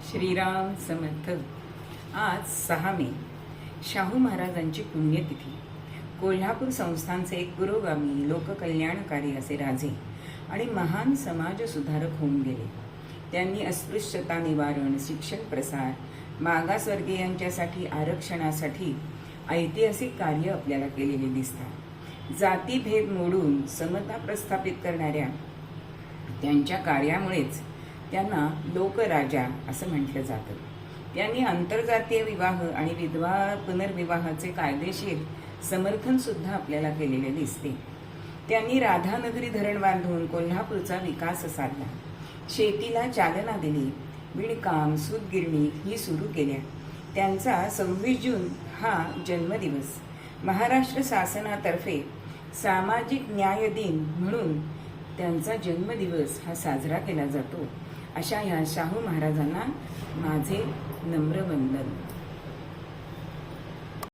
श्रीराम समर्थ। आज 6 मे शाहू महाराजांची पुण्यतिथी। कोल्हापूर संस्थानचे एक पुरोगामी लोककल्याणकारी असे राजे आणि महान समाजसुधारक होऊन गेले। त्यांनी अस्पृश्यता निवारण, शिक्षण प्रसार, मागासवर्गीयांच्यासाठी आरक्षणासाठी ऐतिहासिक कार्य आपल्याला केलेले दिसतात। जातीभेद मोडून समता प्रस्थापित करणाऱ्या त्यांच्या कार्यामुळेच त्यांना लोकराजा असं म्हटलं जातं। त्यांनी आंतरजातीय विवाह आणि विधवा पुनर्विवाहाचे कायदेशीर समर्थन सुद्धा आपल्याला केलेले दिसते। त्यांनी राधानगरी धरण बांधून कोल्हापूरचा विकास साधला, शेतीला चालना दिली, विणकाम, सूतगिरणी ही सुरू केल्या। त्यांचा 26 जून हा जन्मदिवस महाराष्ट्र शासनातर्फे सामाजिक न्याय दिन म्हणून त्यांचा जन्मदिवस हा साजरा केला जातो। अशा ह्या शाहू महाराजांना माझे नम्र वंदन।